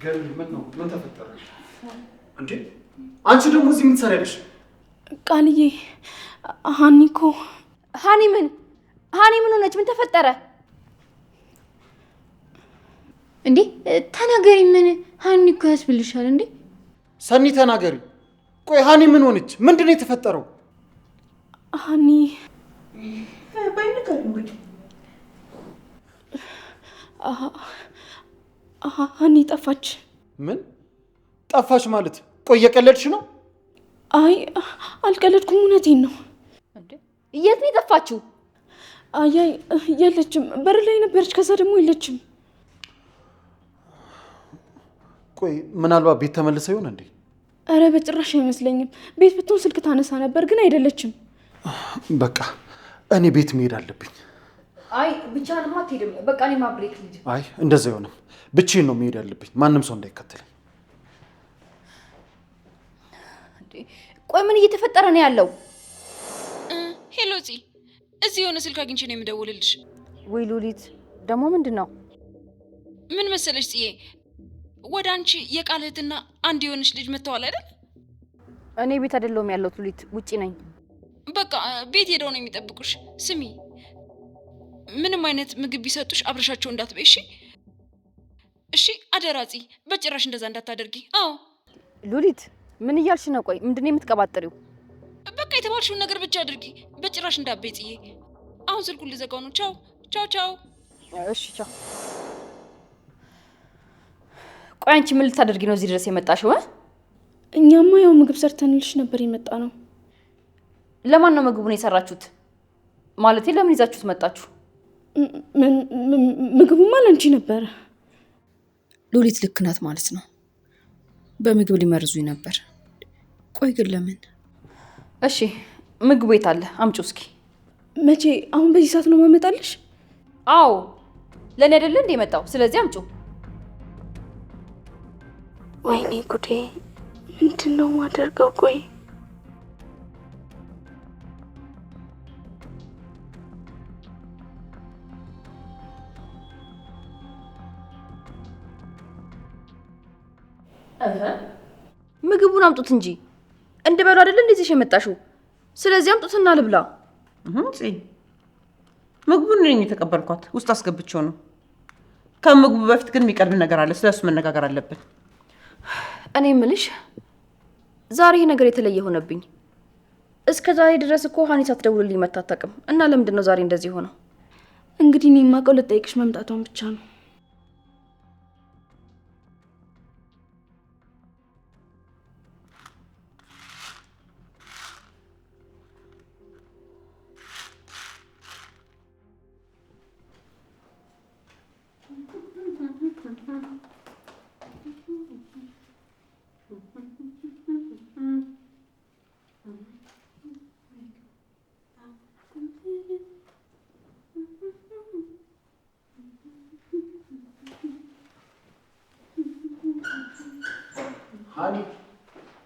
ገል ምን ነው? ምን ተፈጠረ እንዴ? አንቺ ደግሞ እዚህ ምን ትሰሪያለሽ? ቃልዬ ሃኒኮ ሃኒ ምን ሆነች? ምን ተፈጠረ እንዴ? ተናገሪ። ምን ሃኒኮ ያስብልሻል እንዴ? ሰኒ ተናገሪ። ቆይ ሃኒ ምን ሆነች? ምንድነው የተፈጠረው? ሃኒ ባይነገር እንግዲህ ሃኒ ጠፋች። ምን ጠፋች ማለት? ቆይ እየቀለድሽ ነው? አይ አልቀለድኩም፣ እውነቴን ነው። እንዴ የት ነው የጠፋችው? አይ የለችም፣ በር ላይ ነበረች፣ ከዛ ደግሞ የለችም። ቆይ ምናልባት ቤት ተመልሰ ይሆን እንዴ? አረ በጭራሽ አይመስለኝም። ቤት ብትሆን ስልክ ታነሳ ነበር፣ ግን አይደለችም። በቃ እኔ ቤት መሄድ አለብኝ። አይ ብቻህንማ አትሄድም። በቃ እኔ ማብሬክ ልጅ። አይ እንደዛ አይሆንም፣ ብቻዬን ነው መሄድ ያለብኝ፣ ማንም ሰው እንዳይከተለኝ። ቆይ ምን እየተፈጠረ ነው ያለው? ሄሎ ፂ፣ እዚህ የሆነ ስልክ አግኝቼ ነው የምደውልልሽ። ወይ ሉሊት፣ ደግሞ ምንድን ነው? ምን መሰለሽ ጽዬ፣ ወደ አንቺ የቃል እህትና አንድ የሆነች ልጅ መጥተዋል አይደል? እኔ ቤት አይደለሁም ያለሁት ሉሊት፣ ውጪ ነኝ። በቃ ቤት ሄደው ነው የሚጠብቁሽ። ስሚ፣ ምንም አይነት ምግብ ቢሰጡሽ አብረሻቸው እንዳትበይ እሺ? እሺ አደራ ጽ፣ በጭራሽ እንደዛ እንዳታደርጊ። አዎ ሉሊት፣ ምን እያልሽ ነው? ቆይ ምንድን ነው የምትቀባጥሪው? በቃ የተባልሽውን ነገር ብቻ አድርጊ፣ በጭራሽ እንዳትበይ ጽዬ። አሁን ስልኩን ልዘጋው ነው። ቻው ቻው ቻው። እሺ ቻው። ቆይ አንቺ ምን ልታደርጊ ነው እዚህ ድረስ የመጣሽው? እኛማ ያው ምግብ ሰርተንልሽ ነበር የመጣ ነው። ለማን ነው ምግቡን የሰራችሁት? ማለቴ ለምን ይዛችሁት መጣችሁ? ምግቡማ ለአንቺ ነበረ። ሉሊት ልክ ናት ማለት ነው። በምግብ ሊመርዙኝ ነበር። ቆይ ግን ለምን? እሺ ምግቡ የት አለ? አምጪው እስኪ። መቼ? አሁን በዚህ ሰዓት ነው ማመጣልሽ? አዎ ለእኔ አይደለ እንደ የመጣው፣ ስለዚህ አምጪው። ወይኔ ጉዴ! ምንድን ነው ማደርገው? ቆይ ምግቡን አምጡት እንጂ እንደበሉ አይደለ እንደዚህ የመጣሽው። ስለዚህ አምጡትና ልብላ። ምግቡን እኔ የተቀበልኳት ውስጥ አስገብቼው ነው። ከምግቡ በፊት ግን የሚቀርብ ነገር አለ፣ ስለሱ መነጋገር አለብን። እኔ የምልሽ ዛሬ ይሄ ነገር የተለየ ሆነብኝ። እስከ ዛሬ ድረስ እኮ ሃኒ ሳትደውልልኝ መታ አታውቅም። እና ለምንድን ነው ዛሬ እንደዚህ ሆነው? እንግዲህ እኔ የማውቀው ልጠይቅሽ መምጣቷን ብቻ ነው።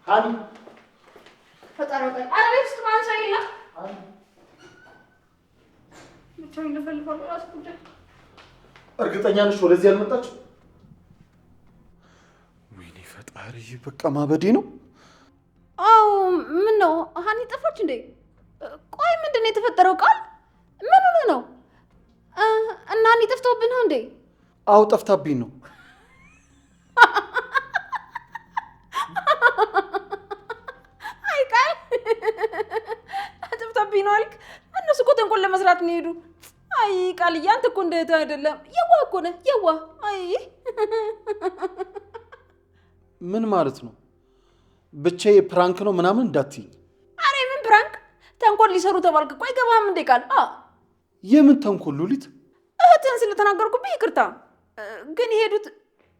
ሃኒ ፈጣሪው ቀን አረቤት ውስጥ ማን ሰው የለም። ብቻዬን ልፈልፈው ራስ ጉዳይ። እርግጠኛ ነሽ ወደዚህ ያልመጣችው? ወይኔ ፈጣሪ፣ በቃ ማበዴ ነው። አዎ ምን ነው ሃኒ ጠፋች እንዴ? ቆይ ምንድን ነው የተፈጠረው? ቃል ምን ሆነ ነው? እና ሃኒ ጠፍቶብን ነው እንዴ? አዎ ጠፍታብኝ ነው። አይ ቃል ጠፍታብኝ ነው አልክ? እነሱ እኮ ተንኮል ለመስራት ነው ሄዱ። አይ ቃልዬ፣ አንተ እኮ እንደ እህትህ አይደለም። የዋህ እኮ ነህ የዋህ። አይ ምን ማለት ነው? ብቻዬ ፕራንክ ነው ምናምን እንዳትይኝ። አሬ ምን ፕራንክ? ተንኮል ሊሰሩ ተባልክ እኮ አይገባህም እንዴ ቃል? የምን ተንኮል ሉሊት? እህትህን ስለተናገርኩብህ ይቅርታ። ግን የሄዱት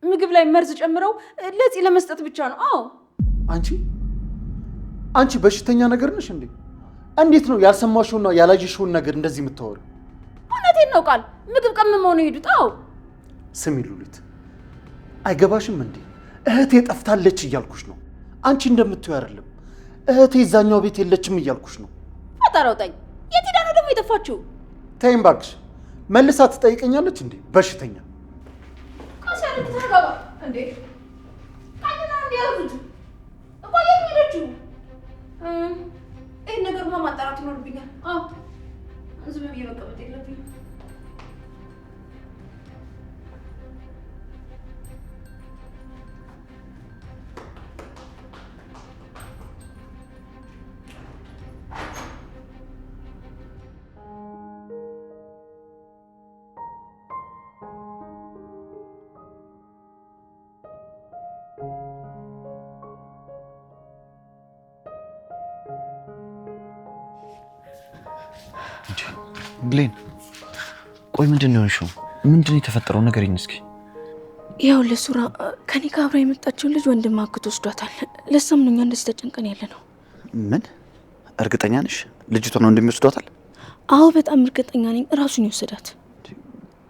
ምግብ ላይ መርዝ ጨምረው ለፂ ለመስጠት ብቻ ነው። አዎ አንቺ በሽተኛ ነገር ነሽ እንዴ? እንዴት ነው ያልሰማሽውና ያላየሽውን ነገር እንደዚህ የምታወሪው? እውነቴን ነው ቃል። ምግብ ቀምመው ነው የሄዱት። አዎ ስሚ ሉሊት፣ አይገባሽም እንዴ? እህቴ ጠፍታለች እያልኩሽ ነው። አንቺ እንደምትይው አይደለም። እህቴ እዛኛው ቤት የለችም እያልኩሽ ነው። ፈጣራውጣኝ፣ የት ሄዳ ነው ደግሞ የጠፋችው? ተይኝ እባክሽ። መልሳ ትጠይቀኛለች እንዴ? በሽተኛ ቃስ ያለ ተረጋጋ እንዴ! እሱንማ ማጣራት ይኖርብኛል። አዎ ዝም ብዬ መቀመጥ የለብኝም። ብሌን ቆይ ምንድን ነው የሆንሽው? ምንድን ነው የተፈጠረው? ንገሪኝ እስኪ። ያው ለሱራ ከኔ ጋር አብራ የመጣችውን ልጅ ወንድም አግቶ ወስዷታል። ለዛም ነው እኛ እንደዚህ ተጨንቀን ያለ ነው። ምን? እርግጠኛ ነሽ ልጅቷን ወንድም ይወስዷታል? አዎ በጣም እርግጠኛ ነኝ፣ እራሱን ይወስዳት።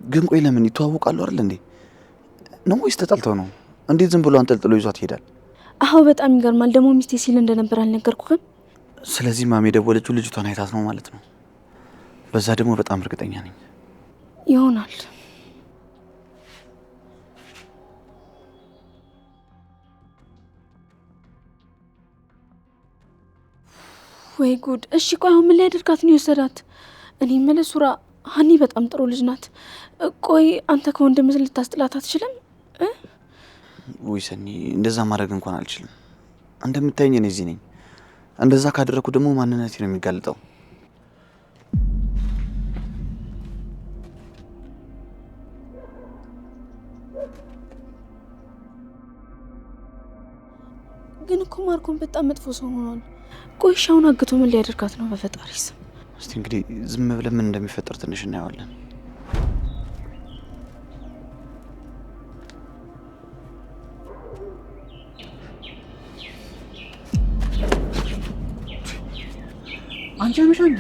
ግን ቆይ ለምን ይተዋወቃሉ አይደል እንዴ? ነው ወይስ ተጣልተው ነው? እንዴት ዝም ብሎ አንጠልጥሎ ይዟት ይሄዳል? አዎ በጣም ይገርማል። ደግሞ ሚስቴ ሲል እንደነበር አልነገርኩህም? ስለዚህ ማሜ የደወለችው ልጅቷን አይታት ነው ማለት ነው። በዛ ደግሞ በጣም እርግጠኛ ነኝ ይሆናል። ወይ ጉድ! እሺ ቆይ አሁን ምን ላይ አድርጋት ነው የወሰዳት? እኔ የምልህ ሱራ፣ ሀኒ በጣም ጥሩ ልጅ ናት። ቆይ አንተ ከወንድም ልታስጥላት አትችልም? ወይ ሰኒ፣ እንደዛ ማድረግ እንኳን አልችልም። እንደምታየኝ እኔ እዚህ ነኝ። እንደዛ ካደረኩ ደግሞ ማንነቴ ነው የሚጋለጠው። ግን እኮ ማርኮን በጣም መጥፎ ሰው ሆኗል። ቆይ ሻውን አግቶ ምን ሊያደርጋት ነው? በፈጣሪ ስም እስቲ እንግዲህ ዝም ብለን ምን እንደሚፈጠር ትንሽ እናየዋለን። አንቺ አመሻኝ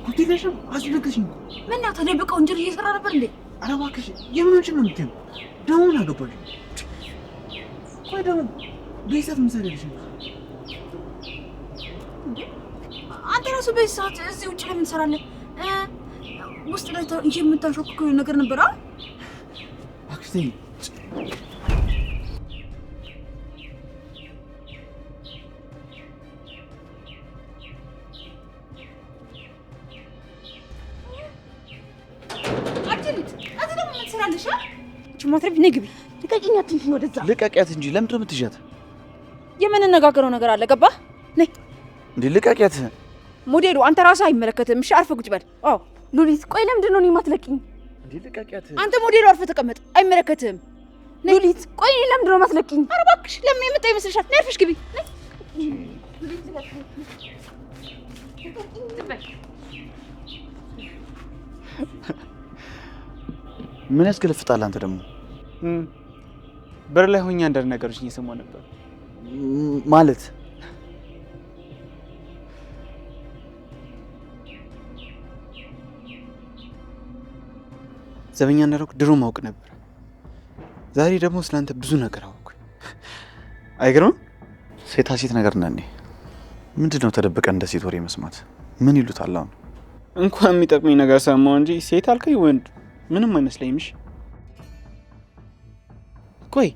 ሆቴልሽም አስለገሽኝ። ምን ነው ተደብቀው እንጀራ እየሰራ ነበር እንዴ? ኧረ እባክሽ የምንጭ ነው የምትይው? ደሞ አገባሽ። ቆይ ደግሞ በይሳት ምሳሌልሽ አንተ ራሱ በዚህ ሰዓት እዚህ ውጭ ለምን ትሰራለህ? ውስጥ ላይ እንጂ የምታሾክከው ነገር ነበር። እባክሽ ተይኝ። ማትረፍ ነይ ግቢ። ልቀቂኝ፣ አትንኪኝ ወደዛ። ልቀቂያት እንጂ ለምንድን ነው የምትይዣት? የምንነጋገረው ነገር አለ ገባህ? ነይ እንዴ ልቀቂያት። ሞዴሉ አንተ ራስህ አይመለከትም። እሺ አርፈህ ቁጭ በል። አዎ ሉሊት፣ ቆይ ለምንድን ነው እኔ የማትለቂኝ? እንዴ ልቀቂያት። አንተ ሞዴሉ አርፈህ ተቀመጥ፣ አይመለከትህም። ሉሊት፣ ቆይ እኔ ለምንድን ነው የማትለቂኝ? ኧረ እባክሽ ለምን የመጣ ይመስልሻል? ነይ አርፈሽ ግቢ። ምን ያስገለፍጣል? አንተ ደግሞ በር ላይ ሆኜ አንዳንድ ነገሮች እየሰማሁ ነበር። ማለት ዘበኛ እንዳደረኩ ድሮ ማውቅ ነበር። ዛሬ ደግሞ ስላንተ ብዙ ነገር አወቅኩ። አይገርምም? ሴታ ሴት ነገር ነን። ምንድን ነው ተደብቀ እንደ ሴት ወሬ መስማት? ምን ይሉታል? አሁን እንኳን የሚጠቅመኝ ነገር ሰማሁ እንጂ ሴት አልከኝ ወንድ ምንም አይመስለኝም። እሺ ቆይ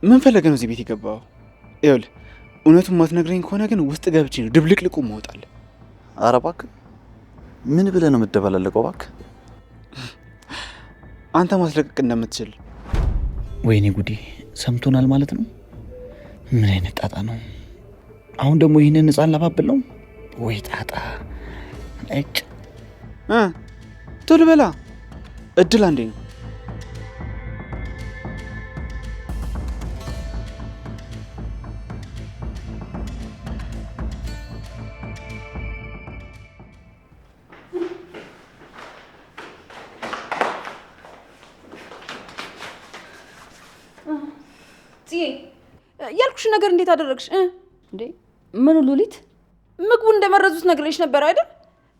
ምን ፈለገ ነው እዚህ ቤት የገባው? ይኸውልህ እውነቱን ማትነግረኝ ከሆነ ግን ውስጥ ገብቼ ነው ድብልቅልቁ ማውጣለህ። ኧረ እባክህ ምን ብለህ ነው የምትደባላለቀው? እባክህ አንተ ማስለቀቅ እንደምትችል። ወይኔ ጉዴ፣ ሰምቶናል ማለት ነው። ምን አይነት ጣጣ ነው? አሁን ደግሞ ይህንን ሕፃን ላባብል ነው ወይ? ጣጣ እጭ ቶሎ በላ፣ እድል አንዴ ነው። ያልኩሽ ነገር እንዴት አደረግሽ እንዴ? ምኑ ሉሊት? ምግቡን እንደመረዙት ነግሬሽ ነበር አይደል?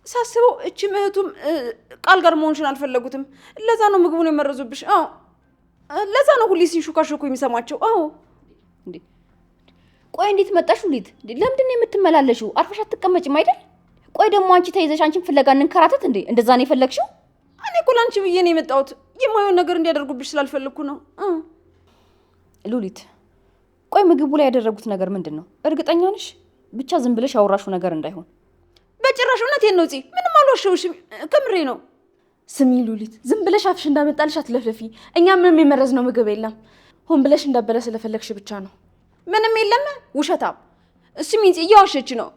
ሳስበው እቺም እህቱም ቃል ጋር መሆንሽን አልፈለጉትም። ለዛ ነው ምግቡን የመረዙብሽ። አዎ ለዛ ነው ሁሌ ሲሹካሹኩ የሚሰማቸው። አዎ እንዴ ቆይ እንዴት መጣሽ ሉሊት? እንዴ ለምንድን ነው የምትመላለሽው? አርፈሽ አትቀመጭም አይደል? ቆይ ደግሞ አንቺ ተይዘሽ አንቺን ፍለጋ እንንከራተት እንዴ? እንደዛ ነው የፈለግሽው? እኔ እኮ ላንቺ ብዬ ነው የመጣሁት። የማይሆን ነገር እንዲያደርጉብሽ ስላልፈለግኩ ነው። ሉሊት ቆይ ምግቡ ላይ ያደረጉት ነገር ምንድን ነው? እርግጠኛ ነሽ? ብቻ ዝም ብለሽ ያወራሹ ነገር እንዳይሆን። በጭራሽ እውነቴን ነው። ምንም አልዋሸሁሽም፣ ከምሬ ነው። ስሚ ሉሊት፣ ዝም ብለሽ አፍሽ እንዳመጣልሽ አትለፍለፊ። እኛ ምንም የመረዝነው ምግብ የለም። ሆን ብለሽ እንዳበለ ስለፈለግሽ ብቻ ነው። ምንም የለም። ውሸታም። ስሚኝ፣ እየዋሸች ነው።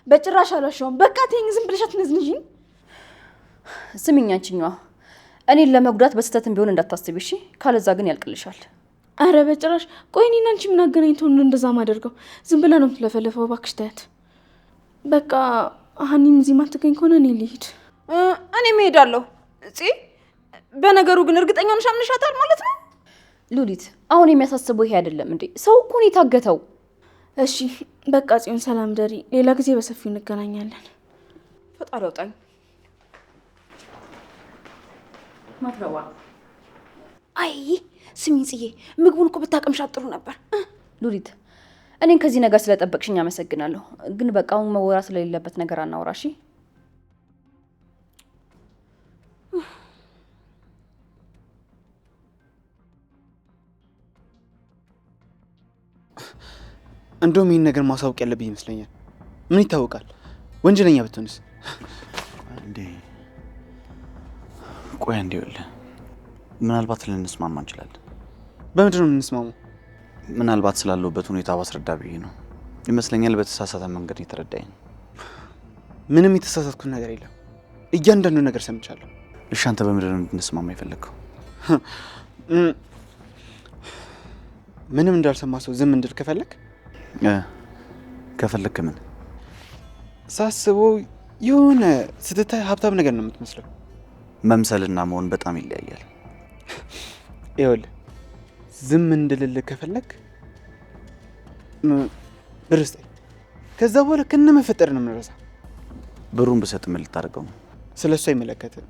በጭራሽ አልዋሸሁም። በቃ ተይኝ፣ ዝም ብለሽ አትነዝንዥኝ። ስሚኝ አንቺኛዋ፣ እኔን ለመጉዳት በስተትም ቢሆን እንዳታስቢ እሺ? ካለዛ ግን ያልቅልሻል። አረ በጭራሽ። ቆይ እኔና አንቺ ምን አገናኝቶን እንደዛ ማደርገው? ዝም ብላ ነው የምትለፈለፈው። እባክሽ ተያት። በቃ ሀኒም እዚህ ማትገኝ ከሆነ እኔ ልሂድ። እኔም እሄዳለሁ። በነገሩ ግን እርግጠኛ ነሽ? አምነሻታል ማለት ነው? ሉሊት፣ አሁን የሚያሳስበው ይሄ አይደለም እንዴ? ሰው እኮ ነው የታገተው። እሺ በቃ ጽዮን፣ ሰላም ደሪ። ሌላ ጊዜ በሰፊው እንገናኛለን። ፈጣሪ ያውጣኝ። ማትረባ አይ ስሚኝ ጽዬ፣ ምግቡን እኮ ብታቀምሻት ጥሩ ነበር። ሉሊት፣ እኔን ከዚህ ነገር ስለጠበቅሽኝ አመሰግናለሁ። ግን በቃ አሁን መወራ ስለሌለበት ነገር አናወራ እሺ? እንደውም ይህን ነገር ማሳወቅ ያለብኝ ይመስለኛል። ምን ይታወቃል፣ ወንጀለኛ ብትሆንስ? እንዴ ቆይ እንዴ፣ ምናልባት ልንስማማ እንችላለን። በምንድን ነው የምንስማማው? ምናልባት ስላለሁበት ሁኔታ ባስረዳ ብዬ ነው ይመስለኛል። በተሳሳተ መንገድ የተረዳኝ ነው። ምንም የተሳሳትኩት ነገር የለም። እያንዳንዱ ነገር ሰምቻለሁ። እሺ አንተ በምንድን ነው እንድንስማማ የፈለግከው? ምንም እንዳልሰማ ሰው ዝም እንድል ከፈለክ ምን? ሳስበው የሆነ ስትታይ ሀብታም ነገር ነው የምትመስለው። መምሰልና መሆን በጣም ይለያያል። ይኸውልህ ዝም እንድልልህ ከፈለክ ብር ስጠኝ። ከዛ በኋላ ከነ መፈጠር ነው የምንረሳ። ብሩን ብሰጥ ምን ልታደርገው ነው? ስለሱ አይመለከትም።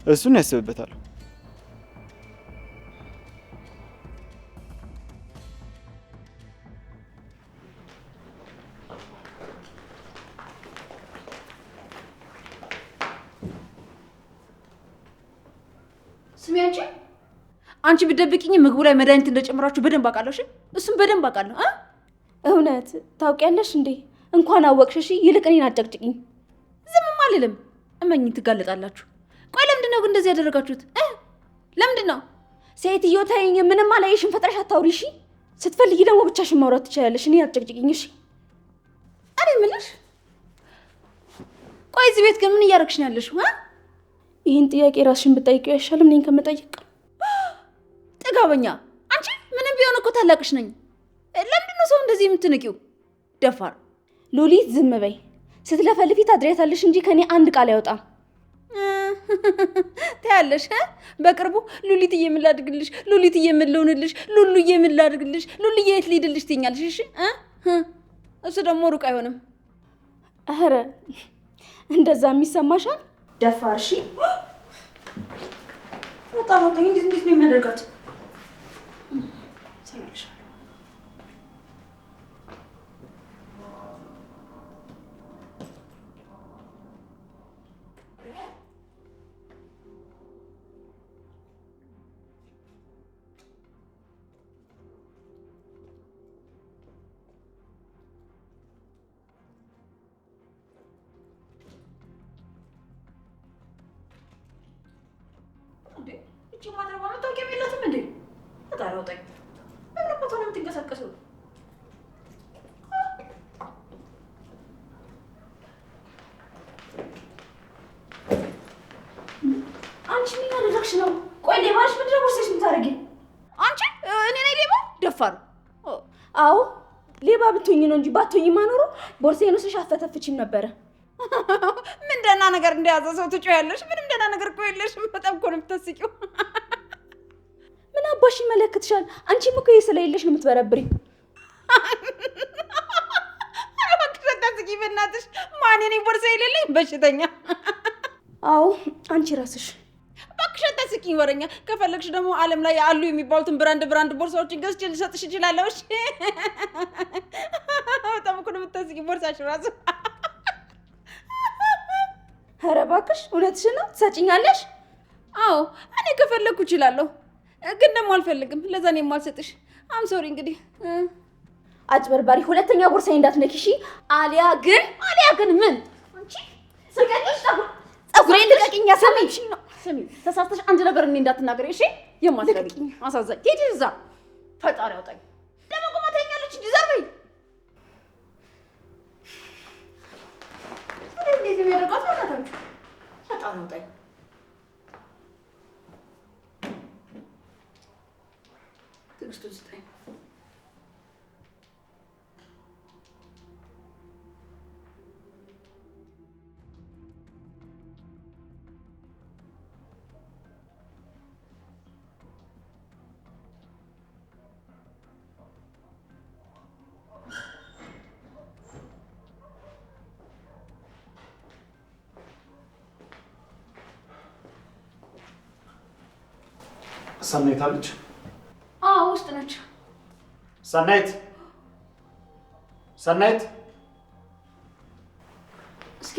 እሱን ያስብበታለሁ። ስሚ አንቺ ብትደብቂኝ ምግቡ ላይ መድኃኒት እንደጨምራችሁ በደንብ አውቃለሁ። እሺ እሱም በደንብ አውቃለሁ። እውነት ታውቂያለሽ እንዴ? እንኳን አወቅሽ። እሺ ይልቅ እኔን አጨቅጭቂኝ። ዝምም አልልም። እመኝኝ ትጋለጣላችሁ። ቆይ ለምንድን ነው ግን እንደዚህ ያደረጋችሁት? ለምንድን ነው? ሴትዮ ተይኝ። ምንም አላየሽም። ፈጥረሽ አታውሪ። እሺ ስትፈልጊ ደግሞ ብቻሽን ማውራት ትችላለሽ። እኔን አጨቅጭቂኝ። እሺ እኔ የምልሽ ቆይ እዚህ ቤት ግን ምን እያደረግሽ ነው ያለሽው? ይህን ጥያቄ ራስሽን ብትጠይቂው አይሻልም? እኔን ከመጠየቅ። ጥጋበኛ አንቺ! ምንም ቢሆን እኮ ታላቅሽ ነኝ። ለምንድን ነው ሰው እንደዚህ የምትንቂው? ደፋር ሉሊት፣ ዝም በይ። ስትለፈልፊ ታድሪያታለሽ እንጂ ከኔ አንድ ቃል አይወጣም። ታያለሽ። በቅርቡ ሉሊትዬ ምን ላድርግልሽ፣ ሉሊትዬ ምን ልሆንልሽ፣ ሉሉዬ ምን ላድርግልሽ፣ ሉሉዬ የት ልሂድልሽ ትይኛለሽ። እሺ እሱ ደግሞ ሩቅ አይሆንም። ኧረ እንደዛ የሚሰማሻል? ደፋር። እሺ በጣም እንዴት ነው የሚያደርጋት? ሰላምሽ ነው? ቆይ ሌባሽ ምንድን ነው ቦርሳሽ የምታደርጊ? አንቺ እኔ ነኝ ሌባ? ደፋር። አዎ ሌባ ብትሆኝ ነው እንጂ ባትሆኝ ማኖሩ ቦርሳዬን ወስደሽ አፈተፍቺም ነበረ። ምን ደህና ነገር እንደያዘ ሰው ትጮያለሽ? ምንም ደህና ነገር እኮ የለሽም። በጣም እኮ ነው የምታስቂው። ምን አባሽ ይመለከትሻል? አንቺም እኮ ስለሌለሽ ነው የምትበረብሪ። አታስቂ በእናትሽ። ማን እኔ ቦርሳ የሌለኝ በሽተኛ? አዎ አንቺ ራስሽ። እባክሽ አታስቂኝ ወረኛ። ከፈለግሽ ደግሞ ዓለም ላይ አሉ የሚባሉትን ብራንድ ቦርሳዎችን ገዝቼ ልሰጥሽ እችላለሁ። እሺ በጣም እኮ ነው የምታስቂ ቦርሳሽ ራሱ። ኧረ እባክሽ እውነትሽን ነው? ትሰጪኛለሽ? አዎ እኔ ከፈለግኩ እችላለሁ፣ ግን ደግሞ አልፈልግም። ለዛ ነው የማልሰጥሽ። አም ሶሪ። እንግዲህ አጭበርባሪ፣ ሁለተኛ ቦርሳዬ እንዳትነኪ እሺ? አሊያ ግን ምን አንቺ ስቀቂሽ ፀጉሬን ልቀቂኝ። ስሚ ተሳስተሽ አንድ ነገር እኔ እንዳትናገሪ እሺ? የማትረቢኝ አሳዛኝ። ሂጂ እዛ ፈጣሪ አውጣኝ። ደግሞ ቁመተኛለች እንጂ ዘር በይ። እንዴት የሚያደርጋት በእናታችሁ ፈጣሪ አውጣኝ። ትዕግስቱን ስጠኝ። ሰናይት አለች? ውስጥ ነች። ሰናይት ሰናይት፣ እስኪ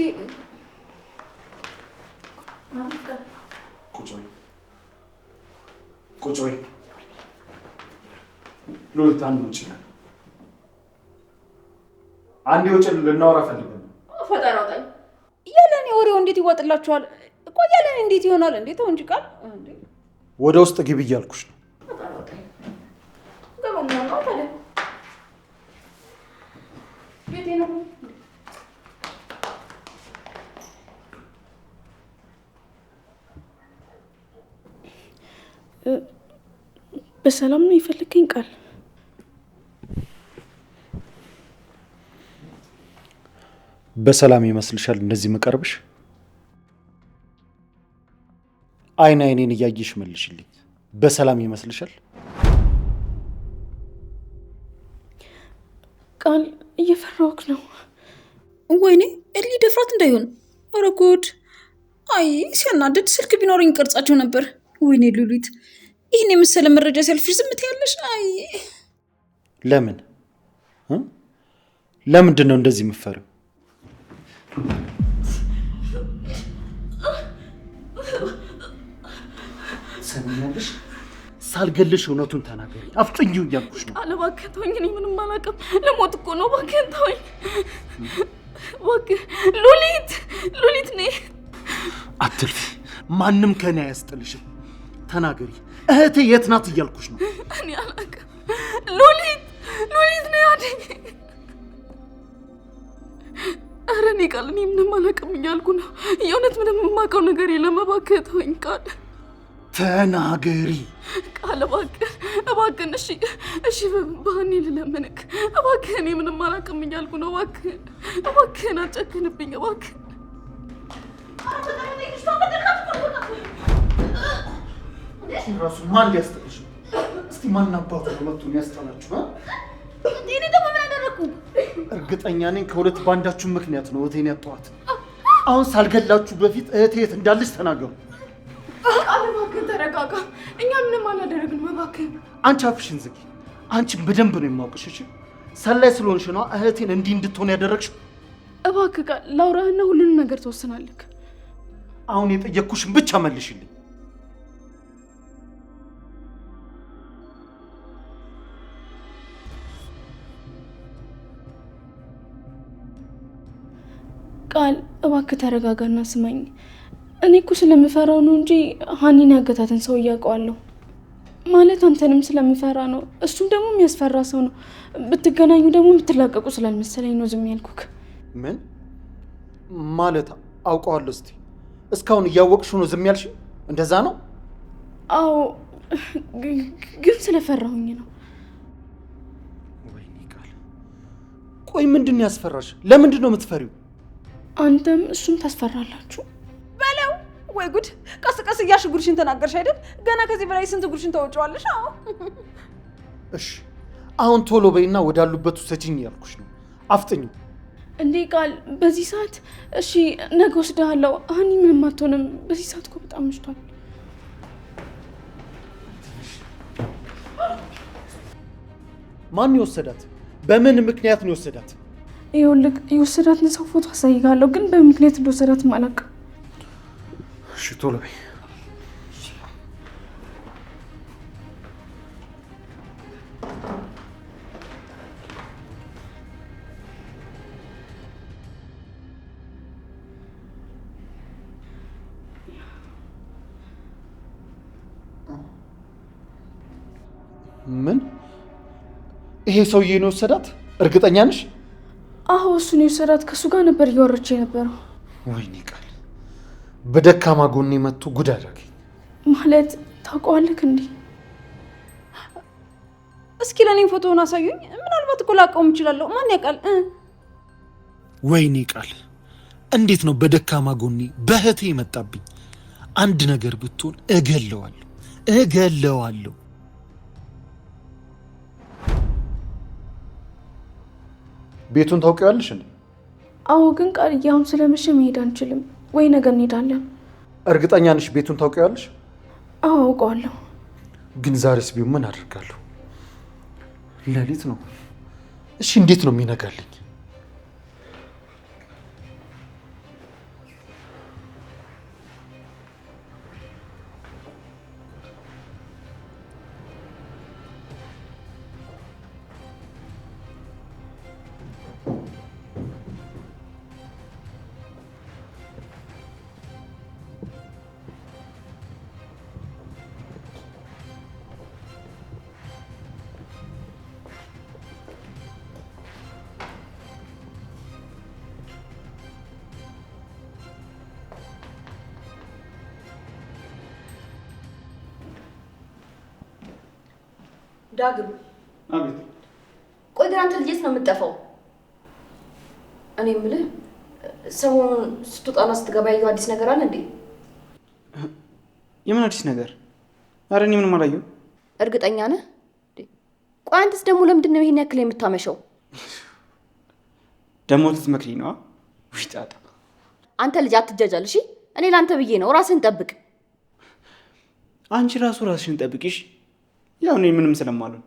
ቁጭ በይ ቁጭ በይ። ሉሊት አንድ ውጭ ነን። አንዴ ውጭ ልናወራ ፈልገን። ፈጣሪ አውጣኝ። ያለኔ ወሬው እንዴት ይዋጥላችኋል? እኮ ያለኔ እንዴት ይሆናል? እንዴት ተው እንጂ ቃል እንዴ! ወደ ውስጥ ግቢ እያልኩሽ ነው። በሰላም ነው የፈለገኝ ቃል? በሰላም ይመስልሻል እንደዚህ መቀርብሽ? አይን አይኔን እያየሽ መልሽልኝ። በሰላም ይመስልሻል? ቃል እየፈራሁህ ነው። ወይኔ ኤሊ ደፍራት እንዳይሆን። ኧረ ጉድ! አይ ሲያናድድ። ስልክ ቢኖረኝ ቀርጻቸው ነበር። ወይኔ ሉሊት፣ ይህን የመሰለ መረጃ ሲያልፍሽ ዝም ትያለሽ? አይ ለምን ለምንድን ነው እንደዚህ የምትፈሪው? ሰሚኛለሽ? ሳልገልሽ እውነቱን ተናገሪ። አፍጥኝው እያልኩሽ ነው። ቃል እባክህ ተወኝ። እኔ ምንም አላውቅም። ለሞት እኮ ነው። እባክህን ተወኝ እባክህ። ሉሊት ነይ። አትልፊ። ማንም ከኔ አያስጥልሽም። ተናገሪ። እህቴ የት ናት እያልኩሽ ነው። እኔ አላውቅም። ሉሊት ነይ አደኝ። ኧረ እኔ ቃል እኔ ምንም አላውቅም እያልኩ ነው። የእውነት ምንም የማውቀው ነገር የለም። እባክህ ተወኝ ቃል። ተናገሪ ቃል እባክህን። እሺ በሀኒ ልለምንክ እባክህ። እኔ ምንም አላውቅም እያልኩ ነው። እባክህን አትጨክንብኝ እባክህ። ራሱ ማን ሊያስጠልሽ ነው? እስቲ ማን አባቱ ነው መጥቶ ሊያስጠላችሁ? እኔ ደግሞ ምን አደረኩ? እርግጠኛ ነኝ ከሁለት ባንዳችሁ ምክንያት ነው እህቴን ያጣኋት። አሁን ሳልገላችሁ በፊት እህቴ የት እንዳለች ተናገሩ። ቃል እባክህን ተረጋጋ። እኛ ምንም አላደረግንም እባክህን። አንቺ አፍሽን ዝጊ። አንቺን በደንብ ነው የማውቅሽ። እሺ ሰላይ ስለሆንሽ ነው እህቴን እንዲህ እንድትሆን ያደረግሽው። እባክህ ቃል ላውራህና ሁሉንም ነገር ትወስናለህ። አሁን የጠየቅኩሽን ብቻ መልሽልኝ። ቃል እባክህ ተረጋጋና ስማኝ። እኔ እኮ ስለምፈራው ነው እንጂ ሀኒን ያገታትን ሰው እያውቀዋለሁ። ማለት አንተንም ስለምፈራ ነው። እሱም ደግሞ የሚያስፈራ ሰው ነው። ብትገናኙ ደግሞ የምትላቀቁ ስላልመሰለኝ ነው ዝም ያልኩክ። ምን ማለት አውቀዋለሁ? እስቲ እስካሁን እያወቅሽው ነው ዝም ያልሽ? እንደዛ ነው? አዎ ግን ስለፈራሁኝ ነው። ወይኔ ቃል፣ ቆይ ምንድን ነው ያስፈራሽ? ለምንድን ነው የምትፈሪው? አንተም እሱም ታስፈራላችሁ በለው። ወይ ጉድ! ቀስ ቀስ እያልሽ ጉድሽን ተናገርሽ አይደል? ገና ከዚህ በላይ ስንት ጉድሽን ታወጪዋለሽ? አዎ እሺ አሁን ቶሎ በይና ወዳሉበት ውሰጂኝ ያልኩሽ ነው። አፍጥኙ እንዴ ቃል። በዚህ ሰዓት? እሺ ነገ ወስድሃለሁ። ሀኒ ምንም አትሆንም። በዚህ ሰዓት እኮ በጣም መሽቷል። ማን የወሰዳት? በምን ምክንያት ነው የወሰዳት? ይኸውልህ የወሰዳትን ሰው ፎቶ አሳይሃለሁ፣ ግን በምን ምክንያት እንደወሰዳትም አላውቅም። እሺ ቶሎ በይ። ምን? ይሄ ሰውዬ ነው የወሰዳት? እርግጠኛ ነሽ? አዎ እሱን የወሰዳት። ከእሱ ጋር ነበር እያወራች የነበረው። ወይኔ ቃል በደካማ ጎኔ መጥቶ ጉድ አደረገኝ። ማለት ታውቀዋለህ እንዴ? እስኪ ለእኔም ፎቶውን አሳዩኝ። ምናልባት እኮ ላውቀውም እችላለሁ። ማን ያውቃል? ወይኔ ቃል እንዴት ነው በደካማ ጎኔ በእህቴ መጣብኝ። አንድ ነገር ብትሆን እገለዋለሁ። ቤቱን ታውቂዋለሽ እንዴ? አዎ፣ ግን ቃልዬ አሁን ስለመሸ መሄድ አንችልም። ወይ ነገ እንሄዳለን። እርግጠኛ ነሽ ቤቱን ታውቂዋለሽ? አዎ አውቀዋለሁ። ግን ዛሬስ ቢሆን ምን አደርጋለሁ? ሌሊት ነው። እሺ እንዴት ነው የሚነጋልኝ? ዳግም አቤት። ቆይ ግን አንተ ልጅስ ነው የምትጠፋው? እኔ የምልህ ሰሞኑን ስትወጣና ስትገባ ያየው አዲስ ነገር አለ እንዴ? የምን አዲስ ነገር? ኧረ እኔ ምንም አላየሁም። እርግጠኛ ነህ? ቆይ አንተስ ደግሞ ለምንድን ነው ይሄን ያክል የምታመሸው? ደግሞ ልትመክሪኝ ነው? ውይ ጣጣ። አንተ ልጅ አትጃጃል እሺ? እኔ ላንተ ብዬ ነው። ራስህን ጠብቅ። አንቺ ራስሽን ጠብቂሽ። ያው እኔ ምንም ስለማልሆን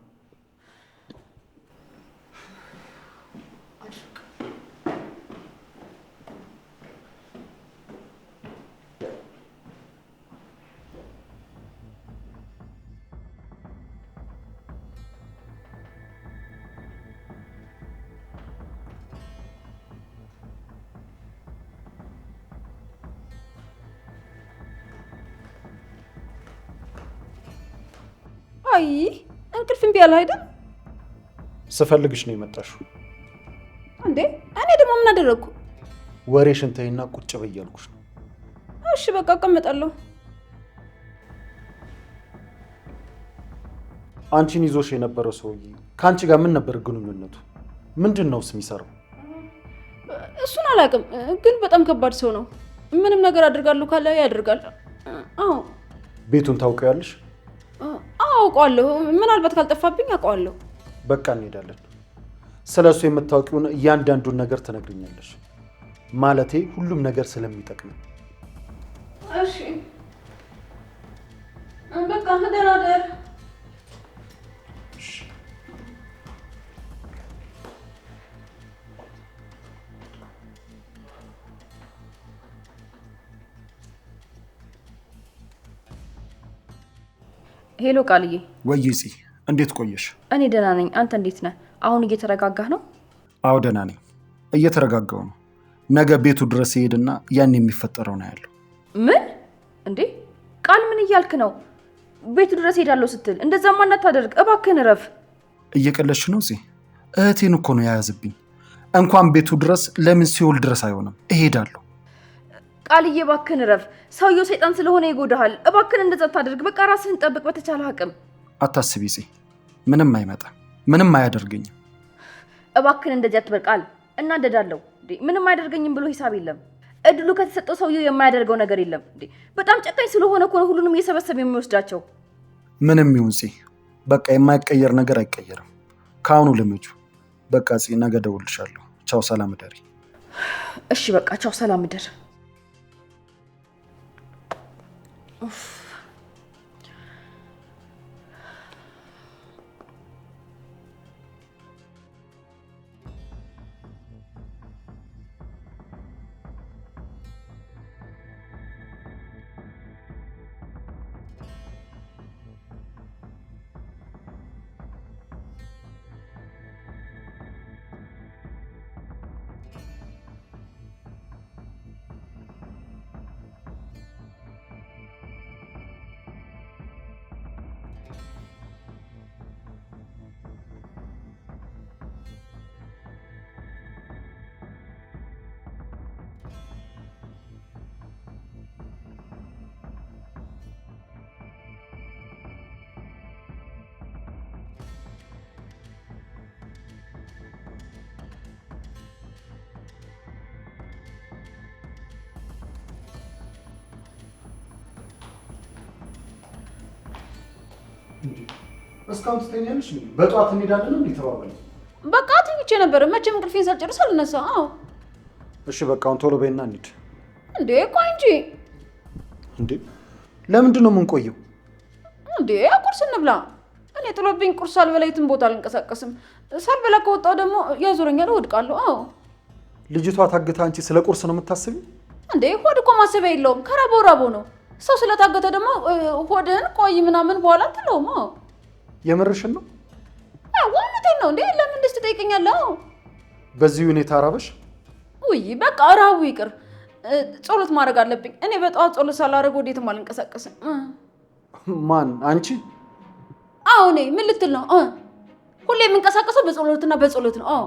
አይ እንቅልፍ እምቢ አለ አይደል? ስፈልግሽ ነው የመጣሽው። እንዴ እኔ ደግሞ ምን አደረግኩ? ወሬሽን ተይና ቁጭ በይ እያልኩሽ ነው። እሺ በቃ እቀመጣለሁ። አንቺን ይዞሽ የነበረው ሰውዬ ከአንቺ ጋር ምን ነበር ግንኙነቱ? ምንድን ነው የሚሰራው? እሱን አላውቅም፣ ግን በጣም ከባድ ሰው ነው። ምንም ነገር አድርጋለሁ ካለ ያደርጋል። አዎ። ቤቱን ታውቂያለሽ? አውቀዋለሁ። ምናልባት ካልጠፋብኝ አውቀዋለሁ። በቃ እንሄዳለን። ስለ እሱ የምታውቂውን እያንዳንዱን ነገር ትነግሪኛለሽ። ማለቴ ሁሉም ነገር ስለሚጠቅም። እሺ በቃ ደህና ደር። ሄሎ ቃልዬ። ወይ ፂ፣ እንዴት ቆየሽ? እኔ ደህና ነኝ። አንተ እንዴት ነህ? አሁን እየተረጋጋህ ነው? አዎ ደህና ነኝ፣ እየተረጋጋው ነው። ነገ ቤቱ ድረስ ይሄድና ያን የሚፈጠረው ነው ያለው። ምን እንዴ? ቃል ምን እያልክ ነው? ቤቱ ድረስ ሄዳለሁ ስትል እንደዛማ እንዳታደርግ እባክህን እረፍ። እየቀለድሽ ነው ፂ? እህቴን እኮ ነው የያዝብኝ። እንኳን ቤቱ ድረስ ለምን ሲኦል ድረስ አይሆንም? እሄዳለሁ። ቃልዬ እባክህን እረፍ። ሰውየው ሰይጣን ስለሆነ ይጎዳሃል። እባክህን እንደዛ ታደርግ። በቃ ራስህን ጠብቅ በተቻለ አቅም። አታስቢ ፂ፣ ምንም አይመጣም፣ ምንም አያደርገኝም። እባክህን እንደዚህ አትበል ቃል። እናደዳለሁ። ምንም አያደርገኝም ብሎ ሂሳብ የለም። እድሉ ከተሰጠው ሰውየው የማያደርገው ነገር የለም። በጣም ጨካኝ ስለሆነ እኮ ነው ሁሉንም እየሰበሰበ የሚወስዳቸው። ምንም ይሁን ፂ፣ በቃ የማይቀየር ነገር አይቀየርም። ከአሁኑ ልምጁ። በቃ ፂ፣ ነገ እደውልልሻለሁ። ቻው፣ ሰላም እደሪ። እሺ በቃ ቻው፣ ሰላም እደር። እስካሁን ትተኛለሽ? በጠዋት እንሄዳለን እንዴ ተባባልን? በቃ ተኝቼ ነበር። መቼም እንቅልፌን ሳልጨርስ አልነሳ። አዎ እሺ በቃ አሁን ቶሎ በይና እንሂድ። እንዴ ቆይ እንጂ። እንዴ ለምንድን ነው የምንቆየው? እንዴ ቁርስ እንብላ። እኔ ጥሎብኝ ቁርስ ሳልበላ የትም ቦታ አልንቀሳቀስም። ሳልበላ ከወጣሁ ደግሞ ያዞረኛል፣ እወድቃለሁ። አዎ ልጅቷ ታግታ አንቺ ስለ ቁርስ ነው የምታስቢው? እንዴ ሆድ እኮ ማሰቢያ የለውም። ከራበው ራበው ነው። ሰው ስለታገተ ደግሞ ሆድህን ቆይ ምናምን በኋላ አትለውም። አዎ የምርሽን ነው? እውነቴን ነው። እንዴ ለምን እንደዚህ ትጠይቀኛለህ? በዚህ ሁኔታ ራበሽ? ውይ በቃ ራቡ ይቅር። ጸሎት ማድረግ አለብኝ። እኔ በጠዋት ጸሎት ሳላደርግ ወዴትም አልንቀሳቀስም። ማን? አንቺ? አዎ እኔ ምን ልትል ነው? ሁሌ የምንቀሳቀሰው በጸሎትና በጸሎት ነው። አዎ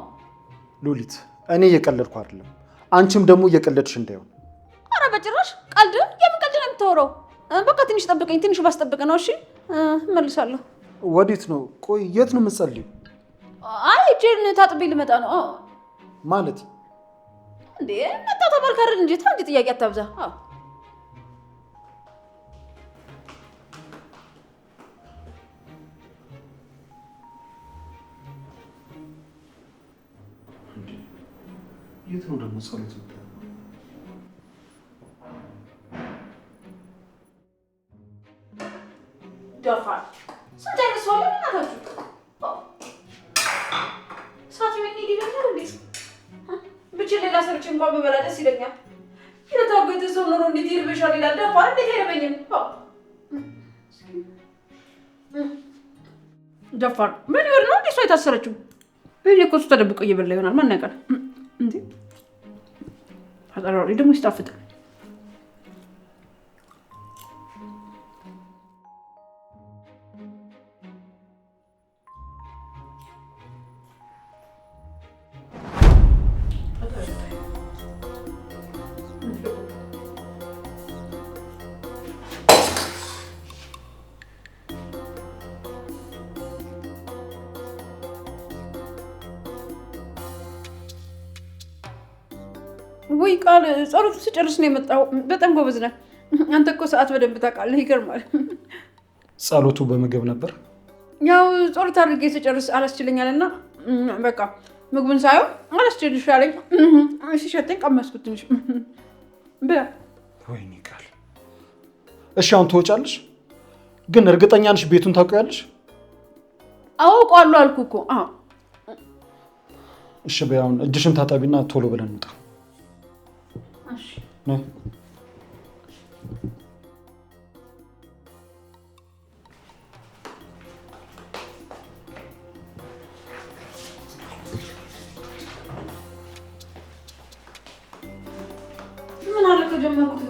ሉሊት፣ እኔ እየቀለድኩ አይደለም፣ አንቺም ደግሞ እየቀለድሽ እንዳይሆን። ኧረ በጭራሽ ቀልድ። የምን ቀልድ ነው የምታወራው? በቃ ትንሽ ጠብቀኝ። ትንሽ ባስጠብቅ ነው። እሺ እመልሳለሁ። ወዴት ነው? ቆይ የት ነው የምትጸልይው? አይ እጄን ታጥቤ ልመጣ ነው። ማለት እንዴ መጣ ተባልክ አይደል? እንጂ ታንዲ ጥያቄ አታብዛ። የት ነው ደግሞ ጸሎት? ደፋር ስንት አይነት ሰው አለ እናታችሁ። ሳት ምን ይደረጋል እንዴ? ብቻ ሌላ ሰርች እንኳን በበላ ደስ ይለኛል። የታገተ ሰው ኖሮ እንዴት ይርበሻል ይላል። ደፋር እንዴት አይረበኝም? ደፋር ምን ይወር ነው እንዴ? ሰው የታሰረችው በእኔ እኮ እሱ ተደብቆ እየበላ ይሆናል። ማን ያውቃል እንዴ? አጣራሪ ደግሞ ይጣፍጣል። ወይ ቃል ጸሎቱ ስጨርስ ነው የመጣው። በጣም ጎበዝ ነህ አንተ እኮ ሰዓት በደንብ ታውቃለህ። ይገርማል። ጸሎቱ በምግብ ነበር? ያው ጸሎት አድርጌ ስጨርስ አላስችለኛልና በቃ ምግቡን ሳየው አላስችልሽ አለኝ። ሲሸተኝ ቀመስኩት ትንሽ። ወይኔ ቃል። እሺ አሁን ትወጫለሽ? ግን እርግጠኛ ነሽ ቤቱን ታውቂያለሽ? አውቀዋለሁ አልኩህ እኮ። አዎ እሺ በይ አሁን እጅሽን ታጠቢና ቶሎ ብለን እንውጣ። እሺ ምን አለ ከጀመርኩት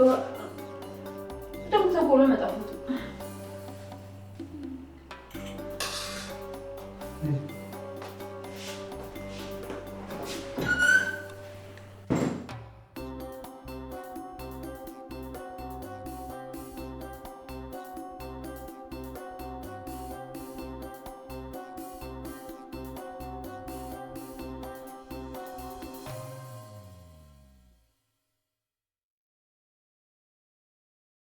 ደግሞ ተቆሎ መጣሁት።